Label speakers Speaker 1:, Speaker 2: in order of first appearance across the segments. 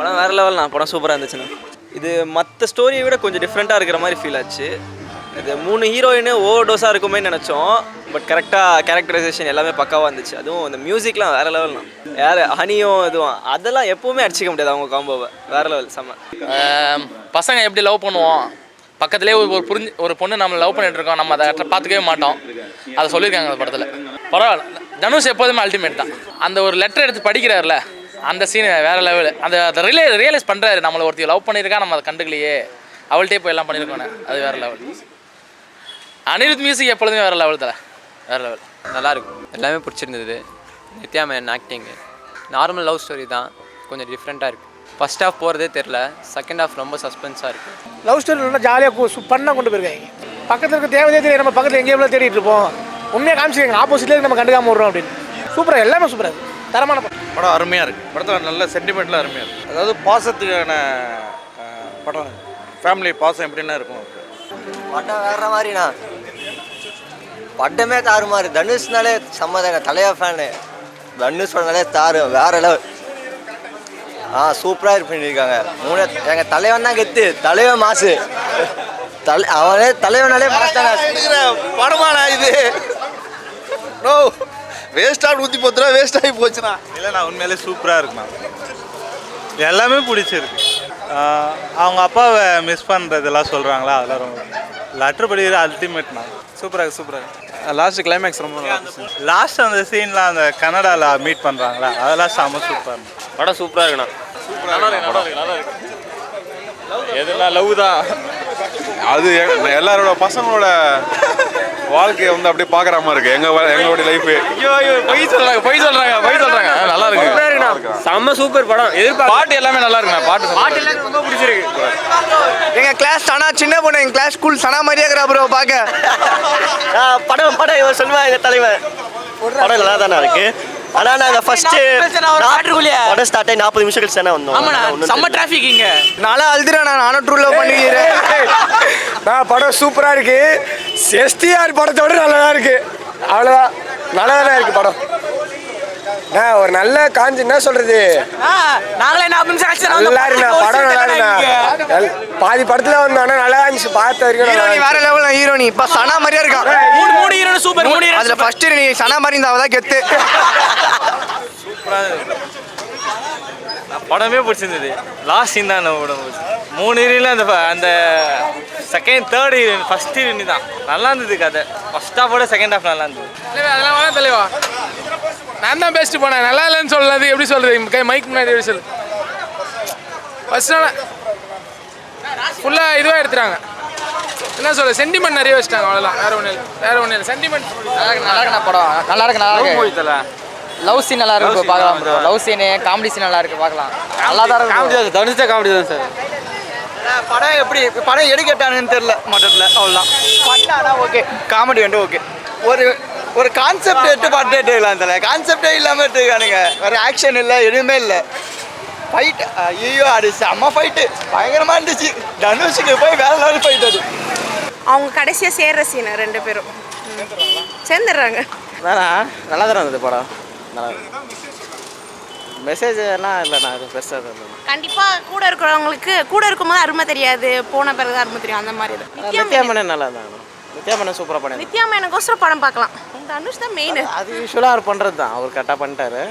Speaker 1: படம் வேறு லெவல்ண்ணா. படம் சூப்பராக இருந்துச்சுண்ணா. இது மற்ற ஸ்டோரியை விட கொஞ்சம் டிஃப்ரெண்ட்டாக இருக்கிற மாதிரி ஃபீல் ஆச்சு. இது 3 ஹீரோயின் ஓவர் டோஸாக இருக்குமே நினச்சோம். பட் கரெக்டாக கேரக்டரைசேஷன் எல்லாமே பக்காவாக இருந்துச்சு. அதுவும் இந்த மியூசிக்லாம் வேறு லெவல்ண்ணா. யார் ஹனியும் இதுவும் அதெல்லாம் எப்போவுமே அடிச்சிக்க முடியாது அவங்க காம்போவை. வேறு லெவல் செம்ம.
Speaker 2: பசங்க எப்படி லவ் பண்ணுவோம், பக்கத்துலேயே ஒரு பொண்ணு நம்ம லவ் பண்ணிட்டு இருக்கோம், நம்ம அதை பார்த்துக்கவே மாட்டோம். அதை சொல்லியிருக்காங்க அந்த படத்தில். பரவாயில்ல, தனுஷ் எப்போதுமே அல்டிமேட் தான். அந்த ஒரு லெட்டர் எடுத்து படிக்கிறாருல, அந்த சீன் வேறு லெவலு. அதை ரியலைஸ் பண்ணுறாரு, நம்மளை ஒருத்தி லவ் பண்ணியிருக்கா, நம்ம அதை கண்டுக்கலையே, அவள்கிட்டே போய் எல்லாம் பண்ணியிருக்கோன்னு. அது வேறு லெவல். அனிருத் மியூசிக் எப்பொழுதுமே வேறு லெவல் தர, வேறு லெவல்.
Speaker 3: நல்லாயிருக்கும், எல்லாமே பிடிச்சிருந்தது. Nithya man acting normal love story தான், கொஞ்சம் டிஃப்ரெண்ட்டாக இருக்குது. ஃபர்ஸ்ட் ஹாஃப் போகிறதே தெரில, செகண்ட் ஹாஃப் ரொம்ப சஸ்பென்ஸாக இருக்குது.
Speaker 4: லவ் ஸ்டோரி நல்லா ஜாலியாக பண்ணால் கொண்டு போயிருக்காங்க. பக்கத்தில் இருக்க தேவையே தெரியும், நம்ம பக்கத்தில் எங்கேயோ தேடிட்டு இருப்போம், உண்மையாக காமிச்சிருக்காங்க. ஆப்போசிட்லேயே நம்ம கண்டுக்காம விட்றோம் அப்படின்னு. சூப்பராக, எல்லாமே சூப்பராக இருக்குது. தரமான
Speaker 5: படம் அருமையாக இருக்குது. படத்தில் நல்ல சென்டிமெண்ட்லாம் அருமையாக இருக்குது. அதாவது பாசத்துக்கான படம். ஃபேமிலி பாசம் எப்படின்னா இருக்கும்.
Speaker 6: படம் வேற மாதிரிண்ணா, படமே தாறுமாறு. தனுஷ்னாலே சம்மதாங்க, தலையா ஃபேனு. தனுஷ் படம்னாலே தாரு வேற லெவல். சூப்பராக இது பண்ணியிருக்காங்க. எங்கள் தலைவன் தான் கெத்து, தலைவன் மாசு. அவனே தலைவனாலே மாசாங்க.
Speaker 5: படமாண்ணா இது. நோ வேஸ்ட்டாக 110 ரூபா வேஸ்ட் ஆகி போச்சுண்ணா. இல்லைண்ணா, உண்மையிலே சூப்பராக இருக்குண்ணா. எல்லாமே பிடிச்சிருக்கு. அவங்க அப்பாவை மிஸ் பண்ணுறதெல்லாம் சொல்கிறாங்களா, அதெல்லாம் ரொம்ப லெட்டர் படிக்கிற அல்டிமேட்ண்ணா. சூப்பராக லாஸ்ட் கிளைமேக்ஸ் ரொம்ப நல்லா இருந்துச்சு. லாஸ்ட் அந்த சீன்லாம் அந்த கனடாவில் மீட் பண்ணுறாங்களா, அதெல்லாம் செம்ம சூப்பர்.
Speaker 1: படம் சூப்பராக இருக்குண்ணா.
Speaker 5: எதுனா லவ் தான் அது. எல்லாரோட பசங்களோட வாழ்க்கையை வந்து அப்படியே பார்க்குற மாதிரி இருக்கு. எங்களுடைய லைஃப்.
Speaker 2: பொய் சொல்கிறாங்க. நல்லா இருக்கு,
Speaker 1: செம்ம சூப்பர் படம்.
Speaker 2: பாட்டு எல்லாமே நல்லா இருக்குண்ணா.
Speaker 1: பாட்டு எல்லாமே ரொம்ப பிடிச்சிருக்கு.
Speaker 4: எங்கள் கிளாஸ் சனா சின்ன பொண்ணு, எங்கள் கிளாஸ் ஸ்கூல் சனா மாதிரியே இருக்கிறா ப்ரோ பார்க்க.
Speaker 6: படம் இவர் சொல்லுவாங்க எங்கள் தலைவன். படம் நல்லா தானே இருக்கு. ஆனால் நாங்கள் ஃபஸ்ட்டு படம் ஸ்டார்ட் ஆகி 40 நிமிஷம் கழிச்சு தானே வந்தோம்.
Speaker 2: செம்ம டிராஃபிக் இங்கே.
Speaker 4: நானும் அழுதுறேன், நானும் ட்ரூ லவ் பண்ணிக்கிறேன். படம் சூப்பராக இருக்கு. எஸ்டிஆர் படத்தோட நல்லா இருக்கு. அவ்வளோதான், நல்லா தானே இருக்கு படம். ஒரு நல்ல காஞ்சி என்ன சொல்றது,
Speaker 2: நாங்களே 40 நிமிஷம்
Speaker 4: நல்லா இருக்குண்ணா. படம் நல்லா இருக்குண்ணா. பாதி படத்துல வந்தானே நல்லா இருந்துச்சு. பார்த்த வரைக்கும் வேற லெவல். ஹீரோனி இப்ப சனா மாதிரியா இருக்கான்.
Speaker 2: மூணு ஹீரோனி சூப்பர்.
Speaker 4: அதுல ஃபர்ஸ்ட் நீ சனா மாதிரி இருந்தாதான் கெத்து.
Speaker 1: படமே பிடிச்சிருந்தது. லாஸ்ட் சீன் தான் படம். 3 ஹீரோயில அந்த செகண்ட் தேர்ட் ஹீரோயின் ஃபர்ஸ்ட் ஹீரோயினி தான் நல்லா இருந்தது கதை. ஃபர்ஸ்ட் ஹாஃபோட செகண்ட் ஹாஃப் நல்லா இருந்தது.
Speaker 2: அதெல்லாம் வேணா தலைவா, நான் தான் பெஸ்ட் போனேன். நல்லா இல்லைன்னு சொல்லது எப்படி சொல்றது, மைக் முன்னாடி எப்படி சொல்லு. ஃபர்ஸ்ட் நாள் ஃபுல்லாக இதுவாக எடுத்துட்டாங்க. என்ன சொல்ல, சென்டிமெண்ட் நிறைய வச்சுட்டாங்க. அவ்வளோதான், வேற ஒன்றும் இல்லை. சென்டிமெண்ட்
Speaker 3: நல்லா இருக்குண்ணா. படம் நல்லா இருக்கு. லவ் சீன் நல்லா இருக்கு, பார்க்கலாம் bro. Love scene, comedy scene நல்லா இருக்கு, பார்க்கலாம். நல்லா தான் இருக்கு.
Speaker 1: காமெடி தான், தனுஷா காமெடி தான் சார்.
Speaker 6: படம் எப்படி படம் எடுக்கட்டானுன்னு தெரியல மொத்தத்தில். அவ்வளோதான். பண்ணானா ஓகே, காமெடி வந்து ஓகே. ஒரு கான்செப்ட் எடுத்து பாட்டு எடுத்துக்கலாம். அந்த கான்செப்டே இல்லாமல் எடுத்துக்கானுங்க. ஒரு ஆக்ஷன் இல்லை, எதுவுமே இல்லை. ஃபைட் ஐயோ, அது செம்ம ஃபைட்டு, பயங்கரமாக இருந்துச்சு. தனுஷுக்கு போய் வேற லெவல் ஃபைட். அது
Speaker 7: அவங்க கடைசியாக சேர்ற சீனு 2 பேரும் சேர்ந்துடுறாங்க.
Speaker 1: நல்லா தான் இருந்தது படம். நல்லா மெசேஜ் எல்லாம் இல்லைண்ணா, அது பெருசாக இருந்தது.
Speaker 7: கண்டிப்பாக கூட இருக்கிறவங்களுக்கு கூட இருக்கும்போது அருமை தெரியாது, போன பிறகு அருமை தெரியும். அந்த மாதிரி இது
Speaker 1: நித்யா மேனன் நல்லா தான். நித்யா மேனன் சூப்பராக பண்ணி.
Speaker 7: நித்யா மேனனுக்கோசரம் படம் பார்க்கலாம். தனுஷ் தான் மெயின்.
Speaker 1: அது யூஸ்வலாக அவர் பண்ணுறது தான். அவர் கரெக்டாக பண்ணிட்டாரு.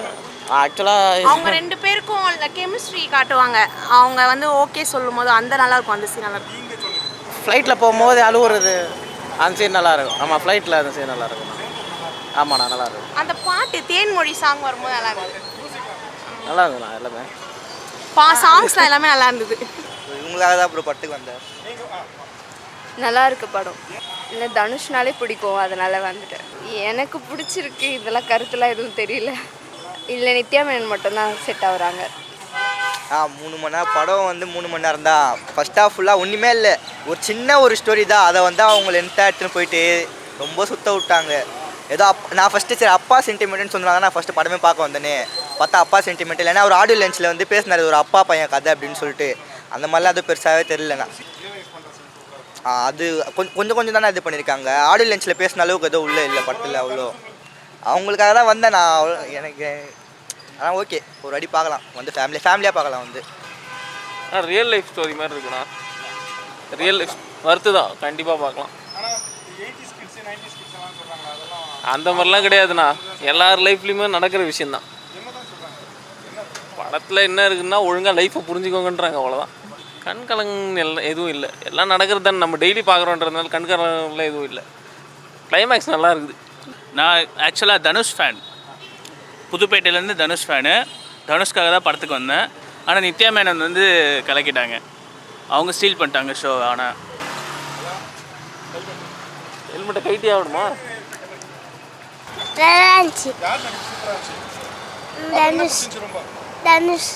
Speaker 1: ஆக்சுவலாக
Speaker 7: அவங்க 2 பேருக்கும் கெமிஸ்ட்ரி காட்டுவாங்க. அவங்க வந்து ஓகே சொல்லும் போது அந்த நல்லா இருக்கும். அந்த சீன் நல்லா இருக்கும்.
Speaker 1: ஃப்ளைட்டில் போகும்போது அழுவுறது அந்த சீன் நல்லா இருக்கும். ஆமாம், ஃப்ளைட்டில் அந்த சீன் நல்லா இருக்கும். ஆமாண்ணா, நல்லா இருக்கும்.
Speaker 7: அந்த பாட்டு தேன்மொழி சாங் வரும்போது நல்லா இருக்கும்.
Speaker 1: நல்லா இருந்ததுண்ணா எல்லாமே.
Speaker 7: சாங்ஸ்லாம் எல்லாமே நல்லா இருந்தது.
Speaker 6: இவங்களாக தான் அப்புறம் பட்டுக்கு வந்தேன்.
Speaker 8: நல்லா இருக்கு படம். இல்லை தனுஷ்னாலே பிடிக்கும், அதனால வந்துட்டேன். எனக்கு பிடிச்சிருக்கு. இதெல்லாம் கருத்துலாம் எதுவும் தெரியல. இல்லை நித்யா மேனன் மட்டும்தான் செட் ஆகுறாங்க.
Speaker 6: 3 மணி நேரம் படம் வந்து 3 மணி நேரம் தான். ஃபர்ஸ்ட் ஹாஃப் ஃபுல்லாக ஒன்றுமே இல்லை. ஒரு சின்ன ஒரு ஸ்டோரி தான். அதை வந்து அவங்க லென்த்தாக எடுத்துன்னு போயிட்டு ரொம்ப சுத்த விட்டாங்க. ஏதோ நான் ஃபஸ்ட்டு சரி அப்பா சென்டிமெண்ட்னு சொன்னாங்க. நான் ஃபஸ்ட்டு படமே பார்க்க வந்தேனே, பார்த்தா அப்பா சென்டிமெண்ட் இல்லைன்னா ஒரு ஆடியோ லென்ஸில் வந்து பேசினார் ஒரு அப்பா பையன் கதை அப்படின்னு சொல்லிட்டு. அந்த மாதிரிலாம் அது பெருசாகவே தெரியலண்ணா. அது கொஞ்சம் தானே இது பண்ணியிருக்காங்க. ஆடியோ லென்ஸில் பேசின அளவுக்கு எதுவும் உள்ளே இல்லை படத்தில் அவ்வளோ. அவங்களுக்காக தான் வந்தேன் நான். எனக்கு ஆனால் ஓகே, ஒரு அடி பார்க்கலாம் வந்து ஃபேமிலியாக பார்க்கலாம் வந்து.
Speaker 9: ரியல் லைஃப் ஸ்டோரி மாதிரி இருக்குண்ணா. ரியல் லைஃப் வறுத்து தான் கண்டிப்பாக பார்க்கலாம். அந்த மாதிரிலாம் கிடையாதுண்ணா, எல்லார் லைஃப்லேயுமே நடக்கிற விஷயந்தான். படத்தில் என்ன இருக்குன்னா ஒழுங்காக லைஃப்பை புரிஞ்சுக்கோங்கன்றாங்க, அவ்வளோதான். கண்கலங்க எல்லாம் எதுவும் இல்லை, எல்லாம் நடக்கிறது தானே, நம்ம டெய்லி பார்க்குறோன்றதுனால கண்கலங்கலாம் எதுவும் இல்லை. கிளைமேக்ஸ் நல்லா இருக்குது.
Speaker 10: நான் ஆக்சுவலாக தனுஷ் ஃபேன், புதுப்பேட்டையிலேருந்து தனுஷ் ஃபேனு. தனுஷ்காக தான் படத்துக்கு வந்தேன். ஆனால் நித்யா மேனன் வந்து கலக்கிட்டாங்க, அவங்க ஸ்டீல் பண்ணிட்டாங்க ஷோ. ஆனால்
Speaker 9: ஹெல்மெட்டை கைட்டி ஆகணுமா?
Speaker 11: தனுஷ்